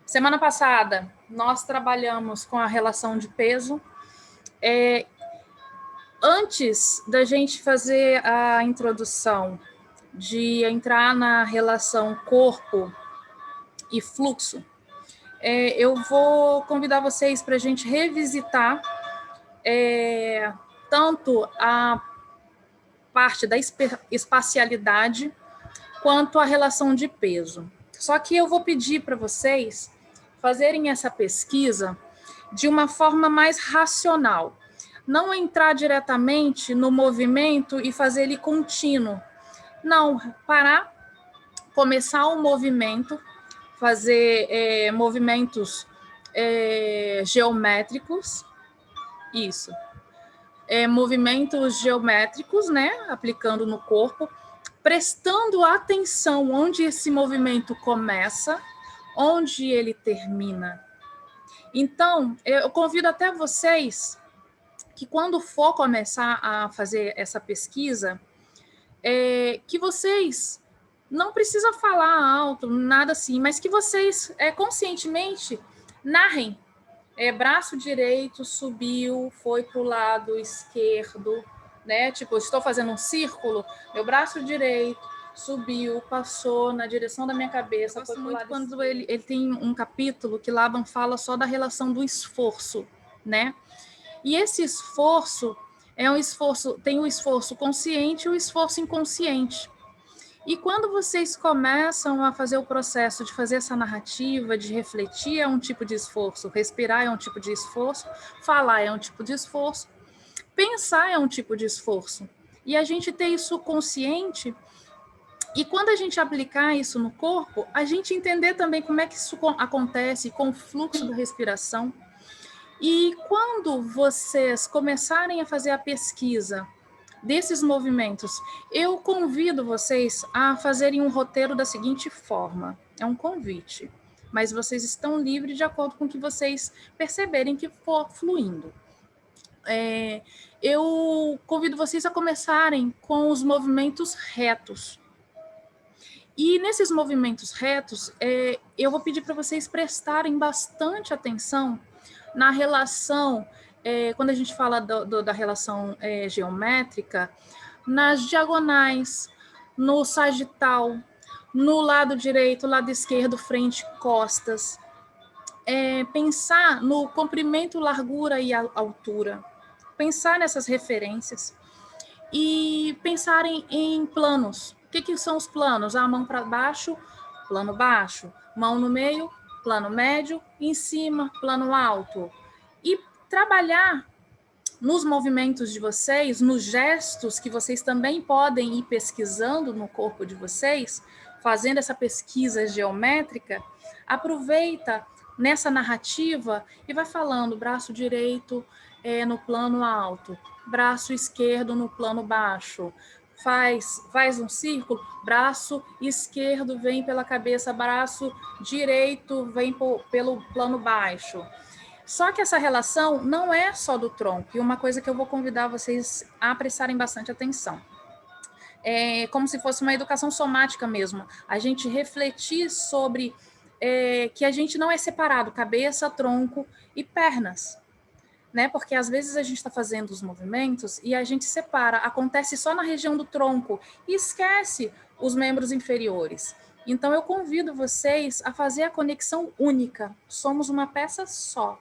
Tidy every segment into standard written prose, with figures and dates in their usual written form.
Semana passada, nós trabalhamos com a relação de peso. Antes da gente fazer a introdução de entrar na relação corpo e fluxo, eu vou convidar vocês para a gente revisitar tanto a parte da espacialidade quanto a relação de peso. Só que eu vou pedir para vocês fazerem essa pesquisa de uma forma mais racional. Não entrar diretamente no movimento e fazer ele contínuo. Não, parar, começar um movimento, fazer movimentos geométricos, isso. Movimentos geométricos, né, aplicando no corpo, prestando atenção onde esse movimento começa, onde ele termina. Então, eu convido até vocês que quando for começar a fazer essa pesquisa, que vocês não precisam falar alto, nada assim, mas que vocês conscientemente narrem. Braço direito subiu, foi para o lado esquerdo, né? Tipo, estou fazendo um círculo, meu braço direito subiu, passou na direção da minha cabeça. Gosto muito quando ele tem um capítulo que Laban fala só da relação do esforço, né? E esse esforço é um esforço, tem o esforço consciente e o esforço inconsciente. E quando vocês começam a fazer o processo de fazer essa narrativa, de refletir é um tipo de esforço, respirar é um tipo de esforço, falar é um tipo de esforço, pensar é um tipo de esforço. E a gente ter isso consciente, e quando a gente aplicar isso no corpo, a gente entender também como é que isso acontece com o fluxo da respiração. E quando vocês começarem a fazer a pesquisa desses movimentos, eu convido vocês a fazerem um roteiro da seguinte forma. É um convite, mas vocês estão livres de acordo com o que vocês perceberem que for fluindo. Eu convido vocês a começarem com os movimentos retos. E nesses movimentos retos, eu vou pedir para vocês prestarem bastante atenção na relação, quando a gente fala da relação geométrica, nas diagonais, no sagital, no lado direito, lado esquerdo, frente, costas. Pensar no comprimento, largura e altura. Pensar nessas referências. E pensarem em planos. O que são os planos? A mão para baixo, plano baixo. Mão no meio, plano médio. Em cima, plano alto. E trabalhar nos movimentos de vocês, nos gestos que vocês também podem ir pesquisando no corpo de vocês, fazendo essa pesquisa geométrica, aproveita nessa narrativa e vai falando braço direito no plano alto, braço esquerdo no plano baixo, faz um círculo, braço esquerdo vem pela cabeça, braço direito vem pelo plano baixo. Só que essa relação não é só do tronco, e uma coisa que eu vou convidar vocês a prestarem bastante atenção. É como se fosse uma educação somática mesmo. A gente refletir sobre que a gente não é separado, cabeça, tronco e pernas. Né? Porque às vezes a gente está fazendo os movimentos e a gente separa, acontece só na região do tronco e esquece os membros inferiores. Então eu convido vocês a fazer a conexão única. Somos uma peça só.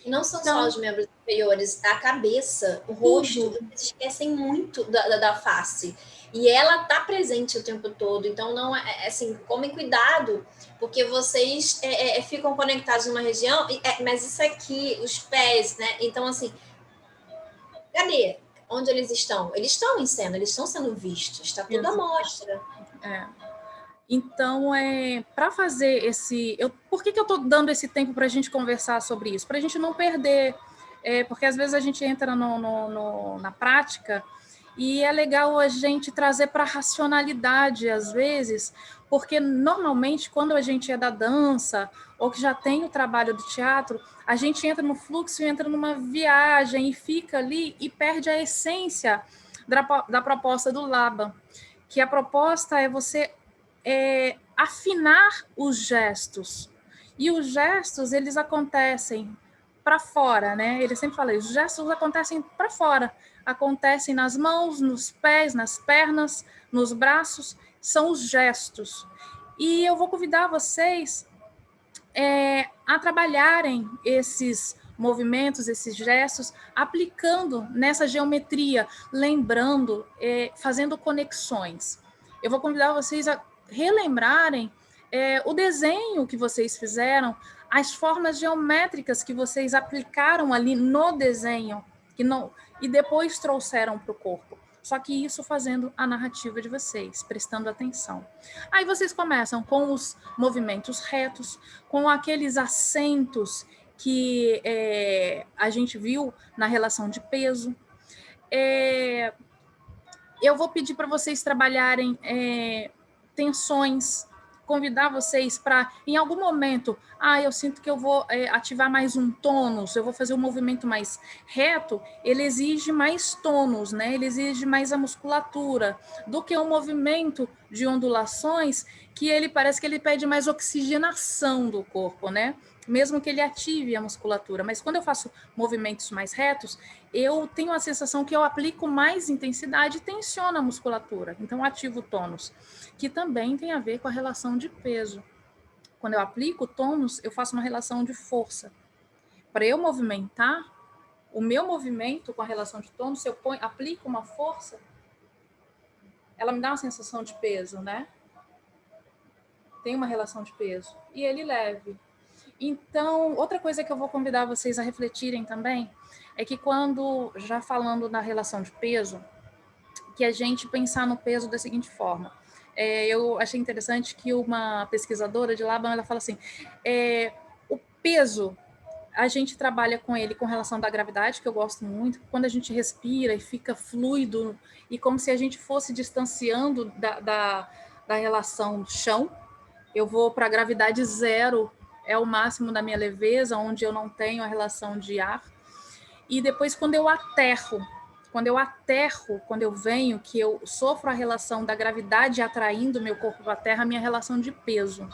Não são só os membros inferiores, a cabeça, o rosto, vocês esquecem muito da face. E ela está presente o tempo todo. Então, não assim, tomem cuidado, porque vocês ficam conectados numa região, mas isso aqui, os pés, né? Então, assim, cadê? Onde eles estão? Eles estão em cena, eles estão sendo vistos, está tudo à mostra. Então, para fazer esse... por que eu estou dando esse tempo para a gente conversar sobre isso? Para a gente não perder, porque às vezes a gente entra na prática e é legal a gente trazer para a racionalidade, às vezes, porque normalmente quando a gente é da dança ou que já tem o trabalho do teatro, a gente entra no fluxo, entra numa viagem e fica ali e perde a essência da proposta do Laban, que a proposta é você afinar os gestos. E os gestos, eles acontecem para fora, né? Ele sempre fala isso, os gestos acontecem para fora, acontecem nas mãos, nos pés, nas pernas, nos braços, são os gestos. E eu vou convidar vocês a trabalharem esses movimentos, esses gestos, aplicando nessa geometria, lembrando, fazendo conexões. Eu vou convidar vocês a relembrarem o desenho que vocês fizeram, as formas geométricas que vocês aplicaram ali no desenho, que não, e depois trouxeram para o corpo. Só que isso fazendo a narrativa de vocês, prestando atenção. Aí vocês começam com os movimentos retos, com aqueles acentos que a gente viu na relação de peso. Eu vou pedir para vocês trabalharem tensões, convidar vocês para, em algum momento, eu sinto que eu vou ativar mais um tônus, eu vou fazer um movimento mais reto, ele exige mais tônus, né? Ele exige mais a musculatura do que um movimento de ondulações que ele parece que ele pede mais oxigenação do corpo, né? Mesmo que ele ative a musculatura. Mas quando eu faço movimentos mais retos, eu tenho a sensação que eu aplico mais intensidade e tensiono a musculatura. Então, ativo o tônus, que também tem a ver com a relação de peso. Quando eu aplico o tônus, eu faço uma relação de força. Para eu movimentar, o meu movimento com a relação de tônus, se eu aplico uma força, ela me dá uma sensação de peso, né? Tem uma relação de peso. E ele leve. Então, outra coisa que eu vou convidar vocês a refletirem também é que quando, já falando na relação de peso, que a gente pensar no peso da seguinte forma. Eu achei interessante que uma pesquisadora de Laban, ela fala assim, o peso, a gente trabalha com ele com relação da gravidade, que eu gosto muito, quando a gente respira e fica fluido, e como se a gente fosse distanciando da relação chão, eu vou para a gravidade zero, é o máximo da minha leveza, onde eu não tenho a relação de ar. E depois, quando eu aterro, quando eu venho, que eu sofro a relação da gravidade atraindo meu corpo para a terra, a minha relação de peso.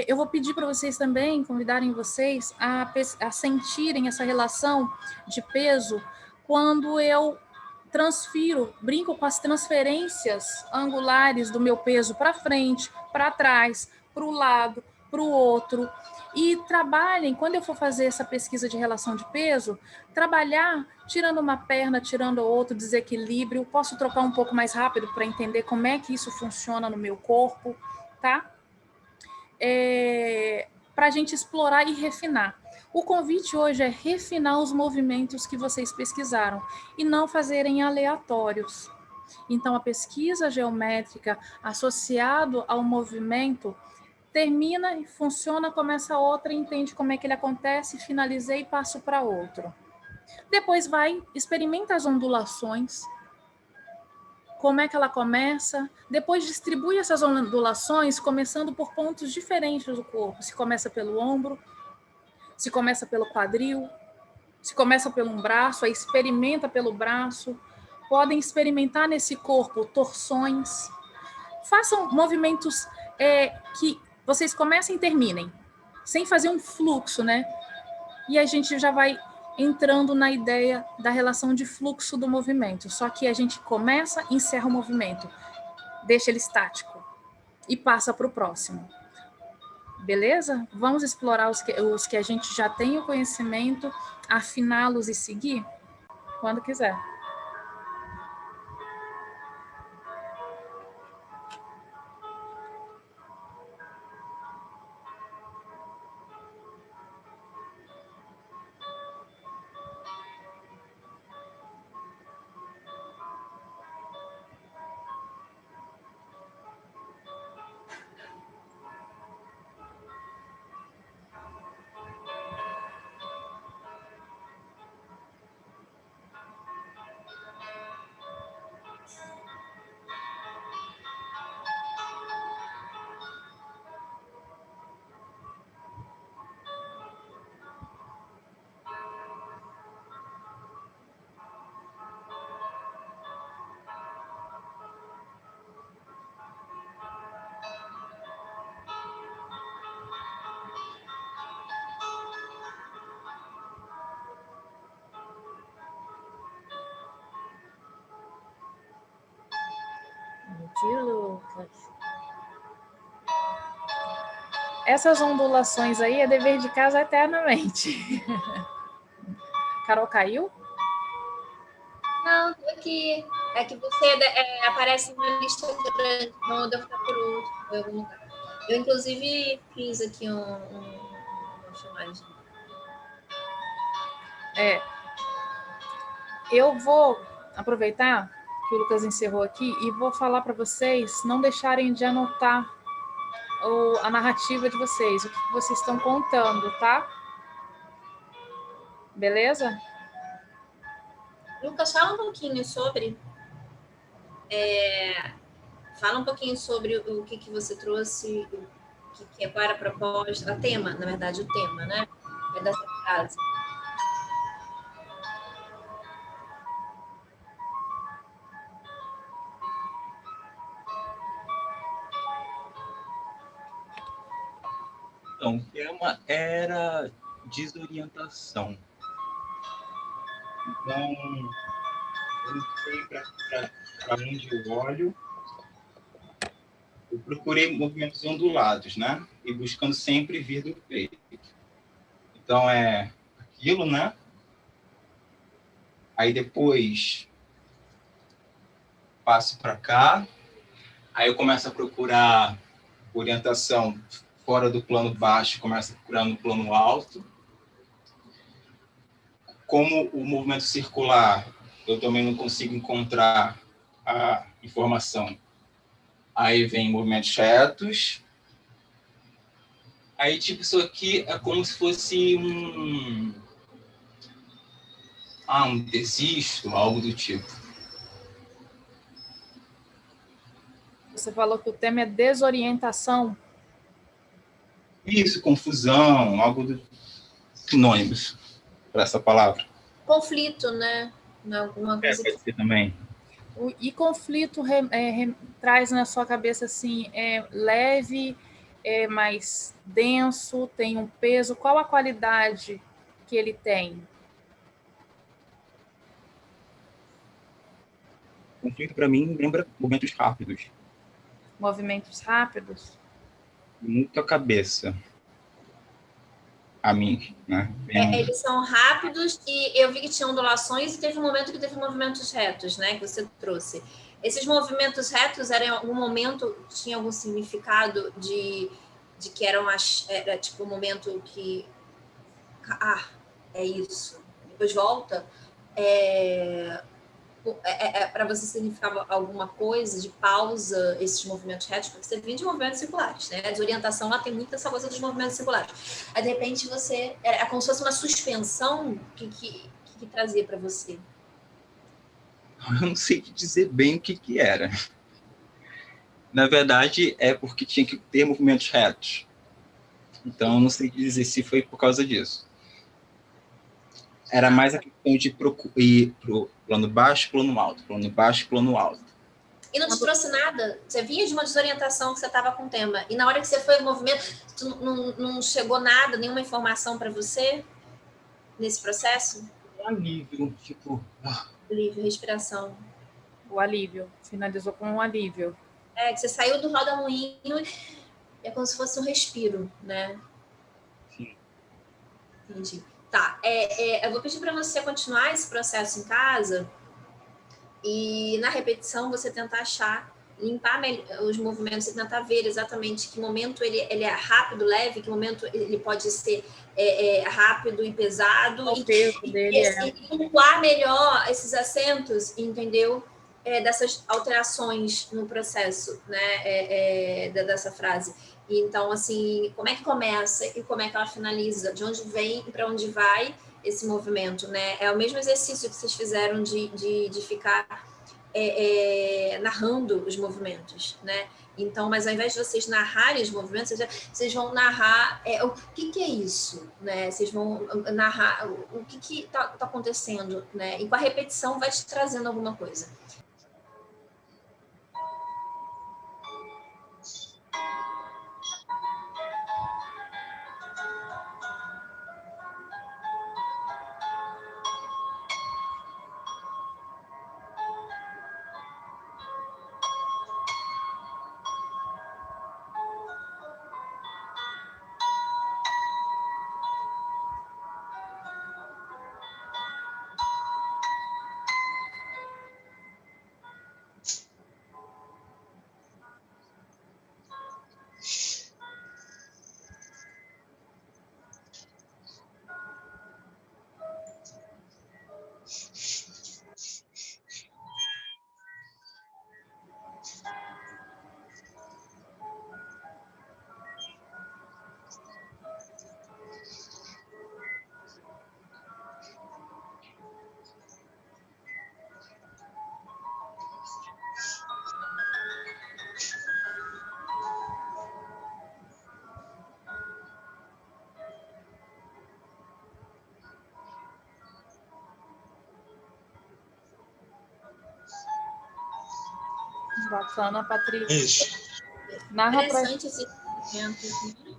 Eu vou pedir para vocês também, convidarem vocês a sentirem essa relação de peso quando eu transfiro, brinco com as transferências angulares do meu peso para frente, para trás, para o lado, para o outro. E trabalhem, quando eu for fazer essa pesquisa de relação de peso, trabalhar tirando uma perna, tirando a outra, desequilíbrio. Posso trocar um pouco mais rápido para entender como é que isso funciona no meu corpo, tá? Para a gente explorar e refinar. O convite hoje é refinar os movimentos que vocês pesquisaram e não fazerem aleatórios. Então, a pesquisa geométrica associado ao movimento termina e funciona, começa outra, entende como é que ele acontece, finalizei e passo para outro. Depois vai, experimenta as ondulações, como é que ela começa, depois distribui essas ondulações, começando por pontos diferentes do corpo. Se começa pelo ombro, se começa pelo quadril, se começa pelo um braço, aí experimenta pelo braço. Podem experimentar nesse corpo torções. Façam movimentos que vocês comecem e terminem, sem fazer um fluxo, né? E a gente já vai entrando na ideia da relação de fluxo do movimento. Só que a gente começa e encerra o movimento, deixa ele estático e passa para o próximo. Beleza? Vamos explorar os que a gente já tem o conhecimento, afiná-los e seguir? Quando quiser. de Lucas. Essas ondulações aí é dever de casa eternamente. Carol caiu? Não, tô aqui. É que você aparece uma lista grande, então eu devo estar por último, em algum lugar. Eu, inclusive, fiz aqui uma filmagem. Eu vou aproveitar que o Lucas encerrou aqui e vou falar para vocês não deixarem de anotar a narrativa de vocês, o que vocês estão contando, tá? Beleza? Lucas, fala um pouquinho sobre. Fala um pouquinho sobre o que você trouxe, qual era a proposta, o tema, na verdade, o tema, né? É dessa frase. Então, o tema era desorientação. Então, eu não sei para onde eu olho. Eu procurei movimentos ondulados, né? E buscando sempre vir do peito. Então, é aquilo, né? Aí depois passo para cá. Aí eu começo a procurar orientação fora do plano baixo, começo a procurar no plano alto. Como o movimento circular, eu também não consigo encontrar a informação. Aí vem movimentos retos. Aí, tipo, isso aqui é como se fosse um desisto, algo do tipo. Você falou que o tema é desorientação. Isso, confusão, algo do sinônimos para essa palavra. Conflito, né? Alguma coisa Pode ser também. E conflito traz na sua cabeça assim, leve, mais denso, tem um peso. Qual a qualidade que ele tem? Conflito, para mim, lembra movimentos rápidos. Movimentos rápidos? Muita cabeça. A mim, né? Eles são rápidos e eu vi que tinha ondulações e teve um momento que teve movimentos retos, né? Que você trouxe. Esses movimentos retos eram em algum momento, tinha algum significado de que era tipo um momento que é isso. Depois volta. Para você significava alguma coisa de pausa, esses movimentos retos, porque você vinha de movimentos circulares, né? A desorientação lá tem muito essa coisa dos movimentos circulares. Aí, de repente, você. É como se fosse uma suspensão que trazia para você. Eu não sei te dizer bem o que era. Na verdade, é porque tinha que ter movimentos retos. Então, eu não sei dizer se foi por causa disso. Era mais a questão de ir para o plano baixo, plano alto, plano baixo, plano alto. E não te trouxe nada. Você vinha de uma desorientação que você estava com o tema. E na hora que você foi no movimento, não chegou nada, nenhuma informação para você nesse processo? Um alívio, tipo... Alívio, respiração. O alívio. Finalizou com um alívio. Que você saiu do roda-moinho e é como se fosse um respiro, né? Sim. Entendi. Tá, eu vou pedir para você continuar esse processo em casa e na repetição você tentar achar, limpar os movimentos e tentar ver exatamente que momento ele é rápido, leve, que momento ele pode ser rápido e pesado. O peso dele e pontuar melhor esses acentos, entendeu? Dessas alterações no processo, né? Dessa frase. Então, assim, como é que começa e como é que ela finaliza? De onde vem e para onde vai esse movimento, né? É o mesmo exercício que vocês fizeram de ficar narrando os movimentos, né? Então, mas ao invés de vocês narrarem os movimentos, vocês vão narrar o que é isso, né? Vocês vão narrar o que tá acontecendo, né? E com a repetição vai te trazendo alguma coisa. Bacana, Patrícia. Isso. Narra pra Interessante esse movimento.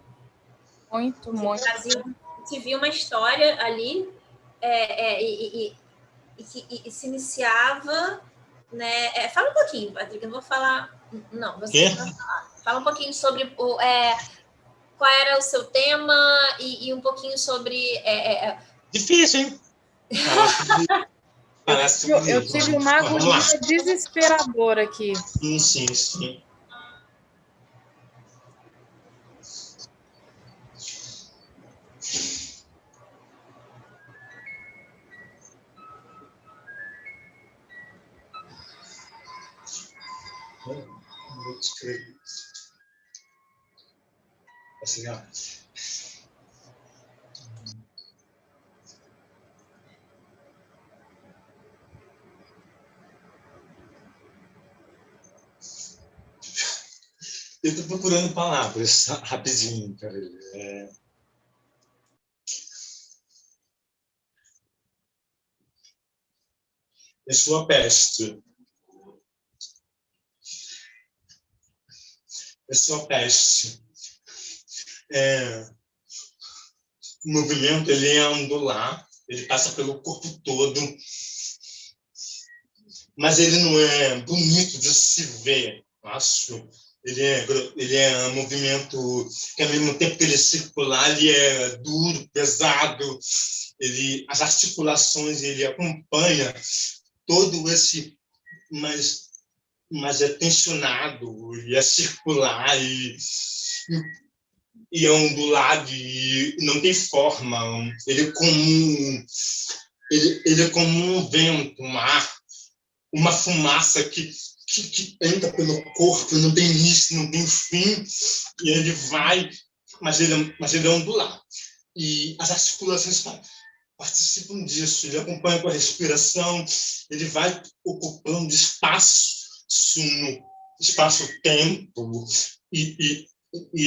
muito, Você muito. se viu uma história ali e se iniciava, né? Fala um pouquinho, Patrick, eu não vou falar. Não, você vai falar. Fala um pouquinho sobre qual era o seu tema e um pouquinho sobre. Difícil, hein? Parece Eu tive uma agonia desesperadora aqui. Sim. Vou escrever isso. Assim, ó. Eu estou procurando palavras rapidinho, cara. Eu sou a peste. Eu sou a peste. O movimento, ele é angular, ele passa pelo corpo todo, mas ele não é bonito de se ver, acho. Ele é um movimento que, ao mesmo tempo que ele é circular, ele é duro, pesado, as articulações, ele acompanha todo esse, mas é tensionado, e é circular, e é ondulado, e não tem forma. Ele é como um vento, um ar, uma fumaça que entra pelo corpo, não tem início, não tem fim, e ele vai, mas ele é ondulado. E as articulações participam disso, ele acompanha com a respiração, ele vai ocupando espaço-tempo, e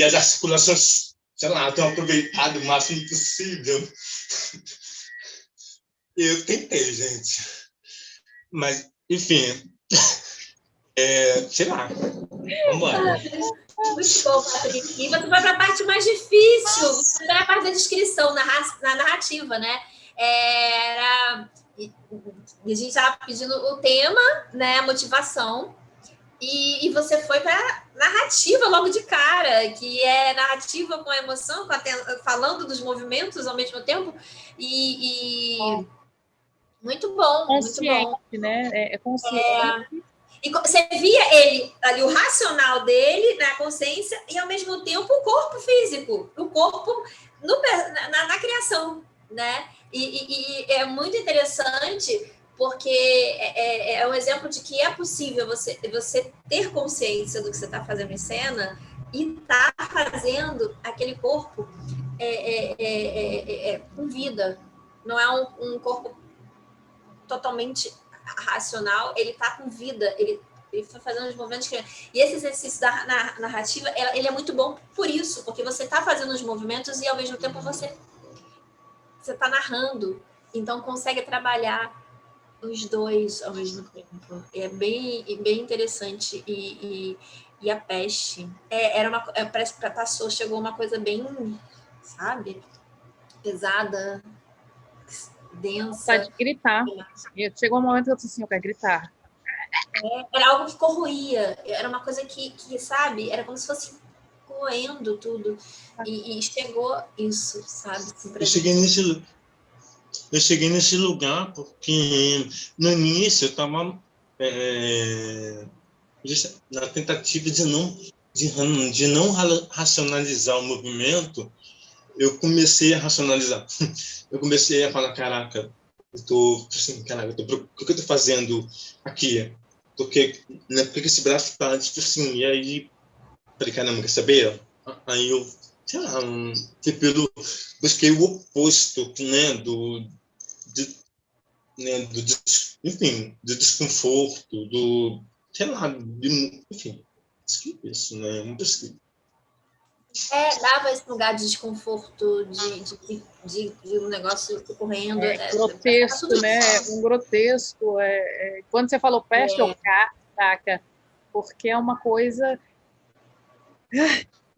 as articulações, sei lá, estão aproveitado o máximo possível. Eu tentei, gente. Mas, enfim, sei lá. Vamos lá. Muito bom, Patrick. E você vai para a parte mais difícil, você vai para a parte da descrição, na narrativa, né? A gente estava pedindo o tema, né? A motivação. E você foi para narrativa logo de cara, que é narrativa com a emoção, falando dos movimentos ao mesmo tempo. Muito bom, consciente, muito bom. Né? É consciente. E você via ele ali, o racional dele, na consciência, e ao mesmo tempo o corpo físico, o corpo na criação, né? E é muito interessante porque é um exemplo de que é possível você ter consciência do que você está fazendo em cena e tá fazendo aquele corpo com vida. Não é um corpo totalmente racional, ele está com vida, ele foi fazendo os movimentos. E esse exercício da narrativa, ele é muito bom por isso, porque você está fazendo os movimentos e ao mesmo tempo você está narrando, então consegue trabalhar os dois ao mesmo tempo. É bem interessante. E a peste parece que chegou uma coisa bem, sabe, pesada, densa. Pode gritar. Chegou um momento que eu disse assim, eu quero gritar. Era algo que corroía, era uma coisa que, sabe, era como se fosse coendo tudo. E chegou isso, sabe? Eu cheguei nesse lugar porque no início eu estava na tentativa de não racionalizar o movimento. Eu comecei a racionalizar. Eu comecei a falar, caraca, o que eu estou fazendo aqui? Por que esse braço está tipo assim? E aí, falei, caramba, quer saber? Aí eu, sei lá, busquei o oposto, né, enfim, do desconforto, sei lá, enfim, isso, né, muito escrito. Dava esse lugar de desconforto, de um negócio correndo. Grotesco, né? Um grotesco. Quando você falou peste, eu caraca. porque é uma coisa...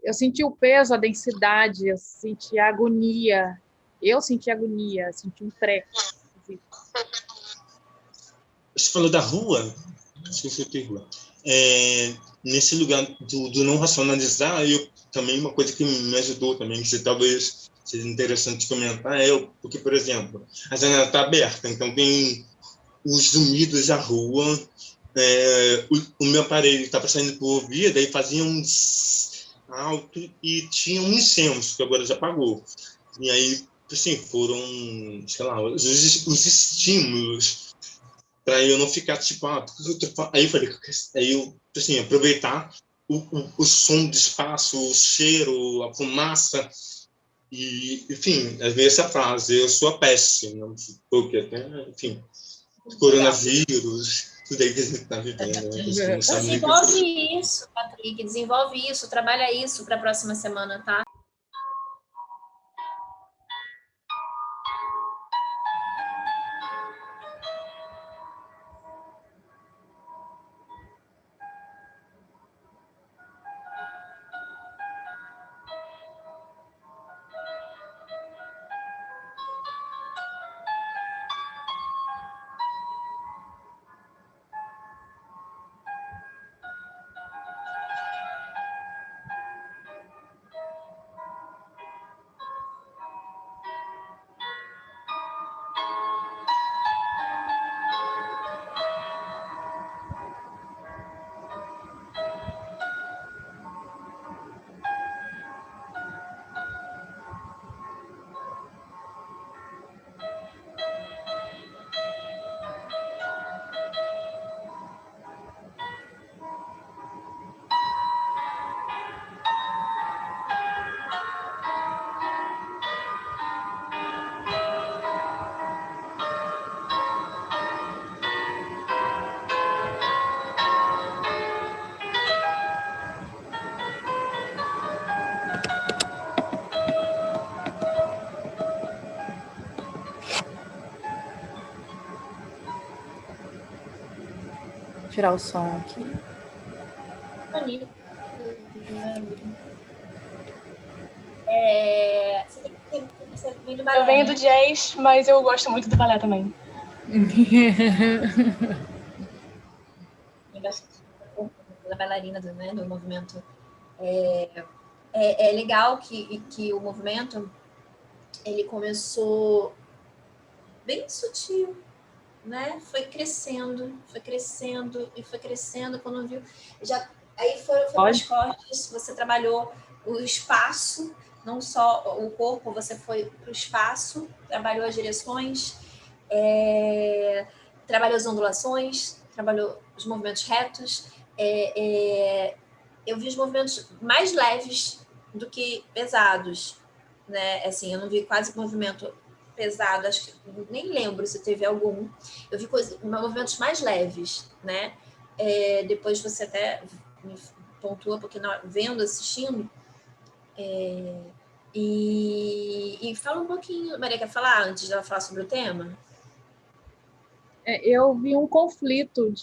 Eu senti o peso, a densidade, eu senti a agonia. Eu senti agonia, senti um treco. Você falou da rua? Esqueci o que rua. Nesse lugar do não racionalizar, eu também uma coisa que me ajudou também, que talvez seja interessante comentar, porque, por exemplo, a janela está aberta, então tem os zumbidos da rua, o meu aparelho estava saindo por ouvir, daí fazia um alto e tinha um incenso, que agora já apagou. E aí, assim, foram, sei lá, os estímulos para eu não ficar tipo, aí eu falei, aí eu, assim, aproveitar o som do espaço, o cheiro, a fumaça, e, enfim, às vezes essa frase, eu sou a peste, não porque até, enfim, coronavírus, tudo aí que a gente está vivendo, né? A gente não sabe nem o que fazer. Desenvolve isso, Patrick, desenvolve isso, trabalha isso para a próxima semana, tá? Tirar o som aqui. Eu venho do jazz, mas eu gosto muito do balé também. Da bailarina do movimento. É legal que o movimento ele começou bem sutil, né? Foi crescendo e foi crescendo. Quando viu, aí foi para as costas. Você trabalhou o espaço, não só o corpo. Você foi para o espaço, trabalhou as direções, trabalhou as ondulações, trabalhou os movimentos retos. Eu vi os movimentos mais leves do que pesados, né? Assim, eu não vi quase movimento pesado, acho que nem lembro se teve algum. Eu vi movimentos mais leves, né? Depois você até me pontua, porque vendo, assistindo. E fala um pouquinho, Maria, quer falar antes de ela falar sobre o tema? Eu vi um conflito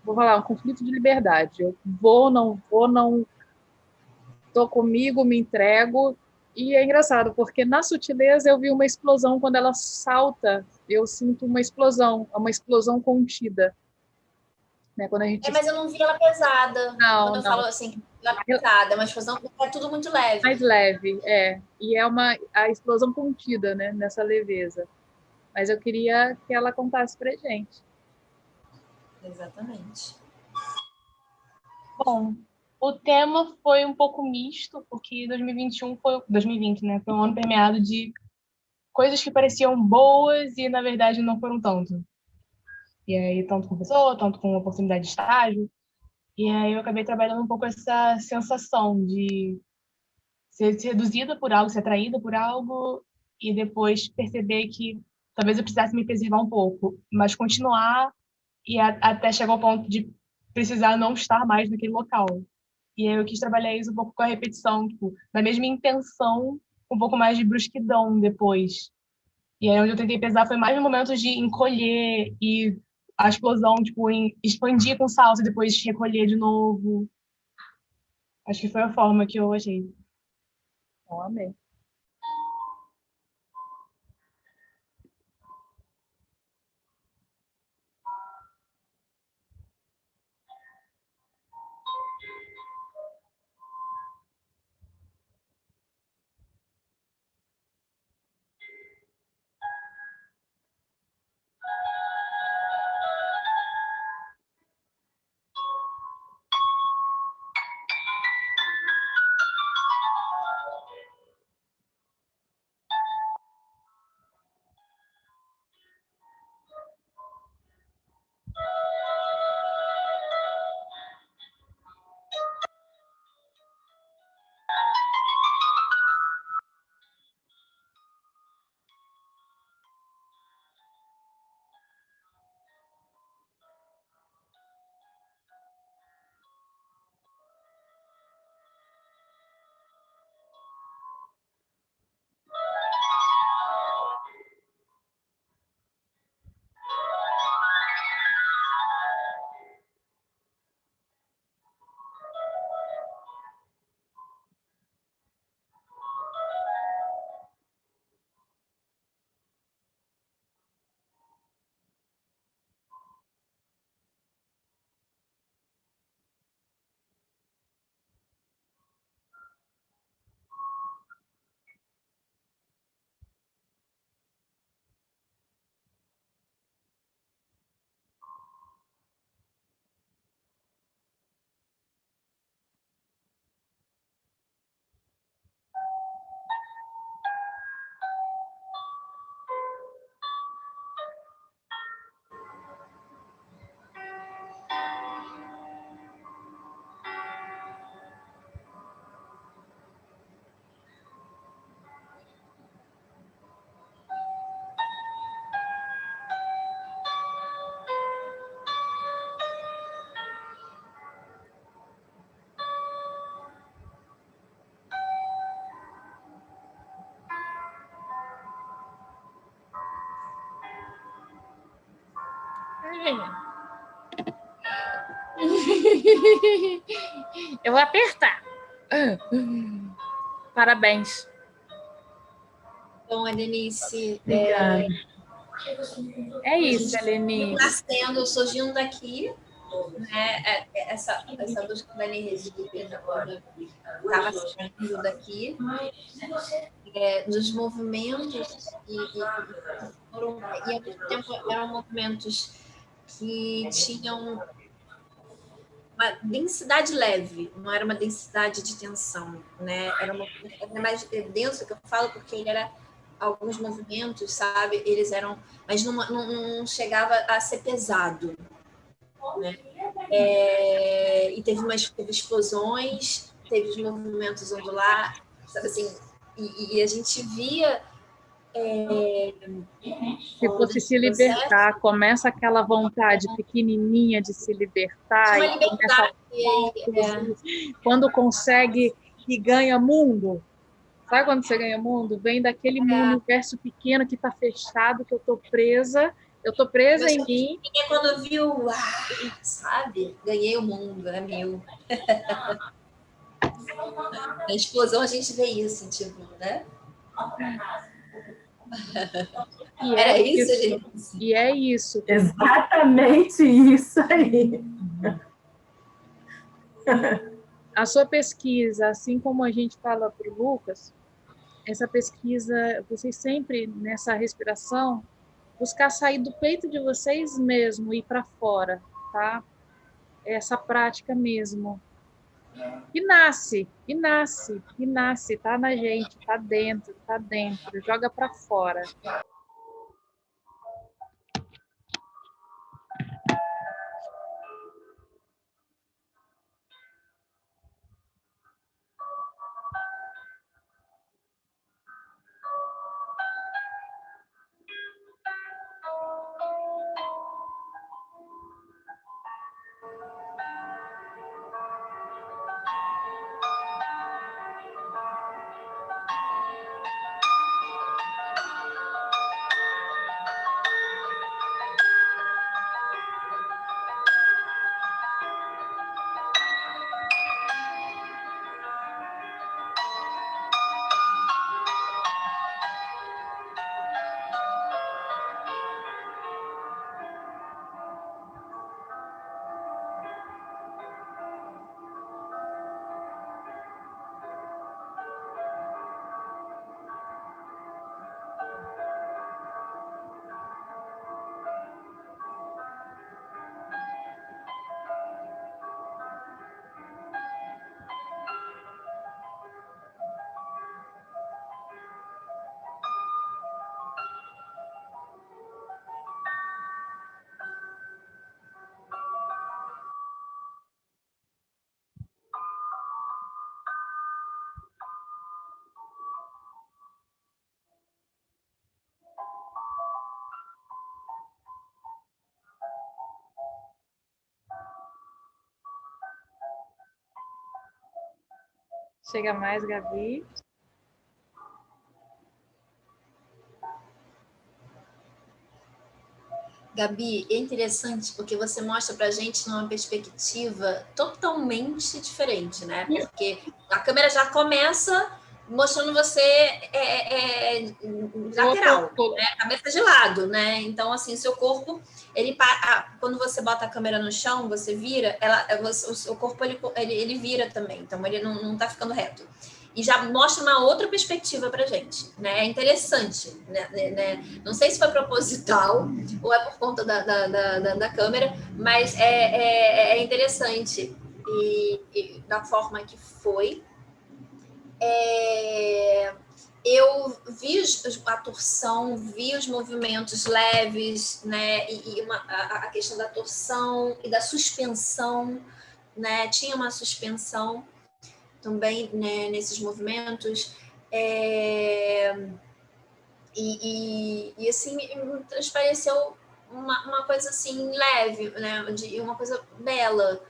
um conflito de liberdade. Eu vou, não, tô comigo, me entrego. E é engraçado, porque na sutileza eu vi uma explosão. Quando ela salta, eu sinto uma explosão contida. Né? Quando a gente... mas eu não vi ela pesada. Não, quando eu falo assim, ela pesada, é uma explosão, é tudo muito leve. Mais leve, E é a explosão contida, né? Nessa leveza. Mas eu queria que ela contasse pra gente. Exatamente. Bom, o tema foi um pouco misto, porque 2021 2020, né? Foi um ano permeado de coisas que pareciam boas e, na verdade, não foram tanto. E aí, tanto com pessoa, tanto com oportunidade de estágio. E aí eu acabei trabalhando um pouco essa sensação de ser seduzida por algo, ser atraída por algo, e depois perceber que talvez eu precisasse me preservar um pouco, mas continuar e até chegar ao ponto de precisar não estar mais naquele local. E aí eu quis trabalhar isso um pouco com a repetição, tipo, da mesma intenção, um pouco mais de brusquidão depois. E aí onde eu tentei pesar foi mais no momento de encolher e a explosão, tipo, em expandir com salto e depois recolher de novo. Acho que foi a forma que eu achei. Eu amei. Eu vou apertar. Parabéns. Bom, Denise, Obrigada. É isso, Eleni. nascendo, surgindo daqui, né? Essa busca da energia estava saindo daqui, dos movimentos e ao mesmo tempo eram movimentos que tinham uma densidade leve, não era uma densidade de tensão, né? Era mais denso que eu falo porque ele era alguns movimentos, sabe? Eles eram, mas não chegava a ser pesado, né? E teve explosões, teve os movimentos ondulares, sabe assim? E a gente via Se fosse se libertar, começa aquela vontade pequenininha de se libertar uma e começa liberdade. quando consegue e ganha mundo. Sabe quando você ganha mundo? Vem daquele universo pequeno que está fechado, que eu tô presa em mim. E quando viu, sabe? Ganhei o mundo, é meu. Na explosão a gente vê isso, tipo, né? E Era é isso, isso. gente? E é isso. Exatamente isso aí. A sua pesquisa, assim como a gente fala para o Lucas, essa pesquisa, vocês sempre nessa respiração, buscar sair do peito de vocês mesmo e ir para fora, tá? Essa prática mesmo. E nasce, e nasce, e nasce, tá na gente, tá dentro, joga para fora. Chega mais, Gabi. Gabi, é interessante porque você mostra para a gente numa perspectiva totalmente diferente, né? Porque a câmera já começa mostrando você lateral, né? Cabeça de lado, né? Então, assim, seu corpo, quando você bota a câmera no chão, você vira, o seu corpo ele vira também, então ele não tá ficando reto. E já mostra uma outra perspectiva pra gente, né? É interessante, né? Não sei se foi proposital ou é por conta da câmera, mas é interessante e da forma que foi. Eu vi a torção, vi os movimentos leves, né? A questão da torção e da suspensão, né? Tinha uma suspensão também, né, nesses movimentos. Assim, me transpareceu uma coisa assim leve, né? Uma coisa bela.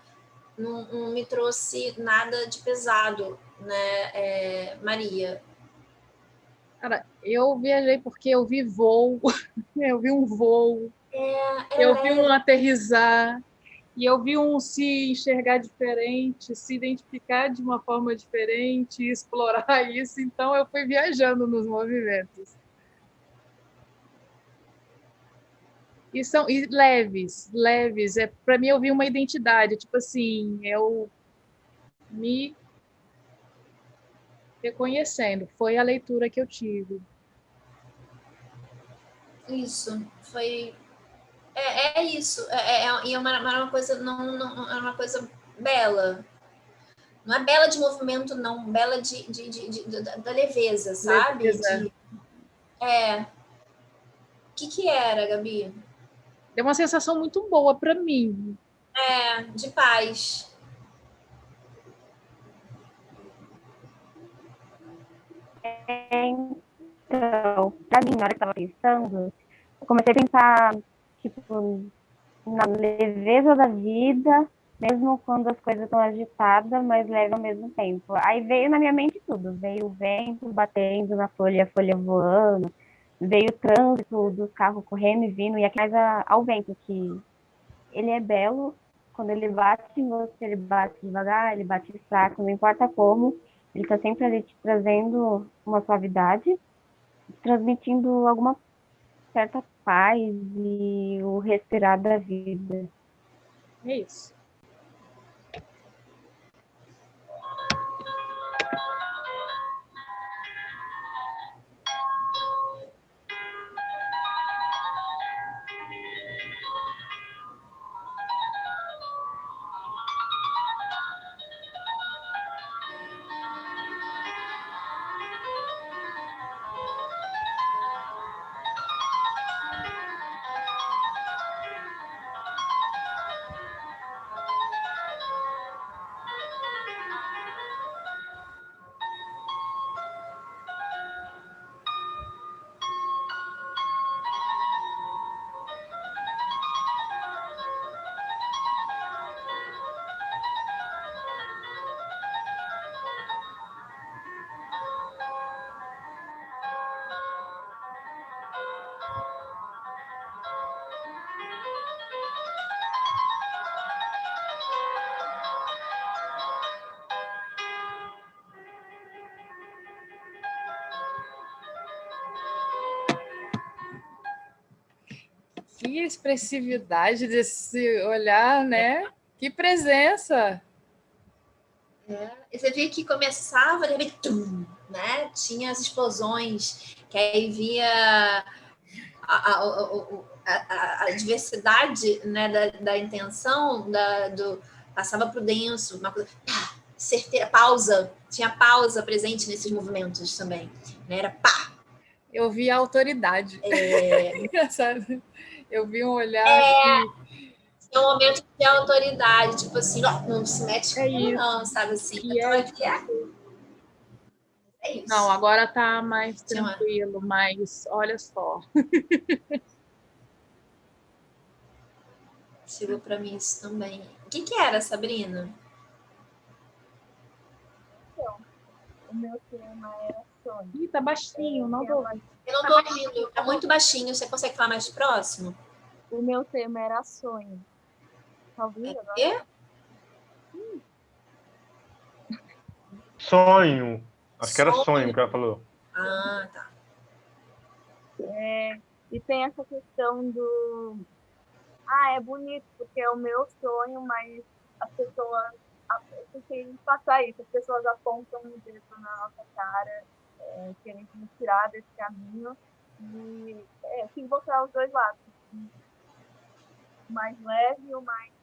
Não me trouxe nada de pesado, né, Maria? Cara, eu viajei porque eu vi voo, eu vi um voo, eu vi um aterrissar, e eu vi um se enxergar diferente, se identificar de uma forma diferente, explorar isso. Então, eu fui viajando nos movimentos. E leves, leves. Para mim, eu vi uma identidade. Tipo assim, eu me reconhecendo. Foi a leitura que eu tive. Isso, foi. Isso. E é uma coisa, não, é uma coisa bela. Não é bela de movimento, não. Bela da leveza, sabe? Leveza. O que era, Gabi? Deu uma sensação muito boa para mim. De paz. Então, pra mim, na hora que eu tava pensando, eu comecei a pensar, tipo, na leveza da vida, mesmo quando as coisas estão agitadas, mas leve ao mesmo tempo. Aí veio na minha mente tudo, veio o vento batendo na folha, a folha voando, veio o trânsito dos carros correndo e vindo, e aqui mais ao vento, que ele é belo, quando ele bate em você, ele bate devagar, ele bate fraco, não importa como, ele está sempre ali te trazendo uma suavidade, transmitindo alguma certa paz e o respirar da vida. É isso. Que expressividade desse olhar, né? Que presença! E você via que começava, de repente, né? Tinha as explosões, que aí via a diversidade, né, da intenção, passava para o denso, uma coisa, certeira, pausa, tinha pausa presente nesses movimentos também, né? Era pá. Eu vi a autoridade. Engraçado. Eu vi um olhar que... É um momento de autoridade, tipo assim, não se mete comigo, não, sabe assim? Que então, é isso. Não, agora tá mais tranquilo, mas olha só. Chegou para mim isso também. O que era, Sabrina? O meu tema era sonho. Ih, tá baixinho, não tô ouvindo. Eu não tô ouvindo, tá muito baixinho. Você consegue falar mais próximo? O meu tema era sonho. Tá ouvindo agora? Quê? Sonho. Acho que era Sonho. sonho que ela falou. Ah, tá. E tem essa questão do... é bonito, porque é o meu sonho, mas as pessoas... Eu tentei passar isso. As pessoas apontam o dedo na nossa cara, querendo nos tirar desse caminho. E tem que mostrar os dois lados. O mais leve e o mais...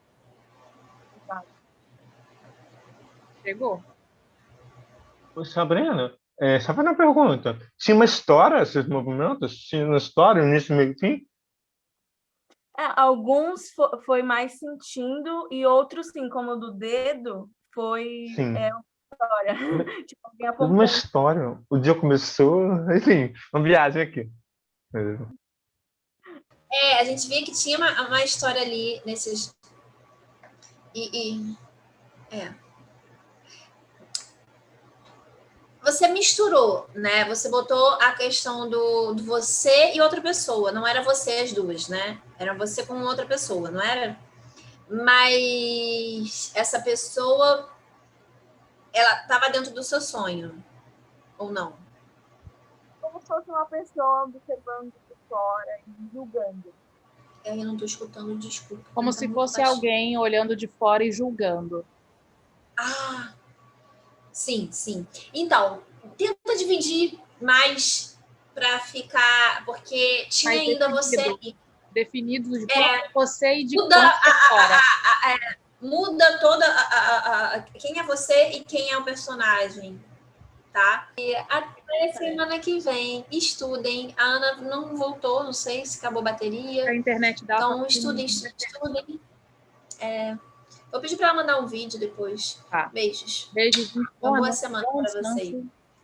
Chegou? Ô, Sabrina, só fazer uma pergunta. Tinha uma história esses movimentos? Tinha uma história, início, meio e fim? Alguns foi mais sentindo e outros, sim, como o do dedo, foi Sim. uma história. Tipo, alguém Uma apontando. história. O dia começou, enfim, uma viagem aqui. A gente via que tinha uma história ali nesses... Você misturou, né? Você botou a questão do você e outra pessoa. Não era você as duas, né? Era você com outra pessoa, não era? Mas essa pessoa, ela estava dentro do seu sonho, ou não? Como se fosse uma pessoa observando de fora e julgando. Eu não estou escutando, desculpa. Como Tá se muito fosse baixinho. alguém olhando de fora e julgando. Ah, sim, sim. Então, tenta dividir mais para ficar, porque tinha Mais ainda você definido. ali. Definidos de quanto você e de Muda quanto fora. Muda toda quem é você e quem é o personagem, tá? E até semana que vem, estudem. A Ana não voltou, não sei se acabou a bateria. A internet dá Então, estudem. Vou pedir para ela mandar um vídeo depois. Tá. Beijos. Beijos. Uma boa semana para vocês.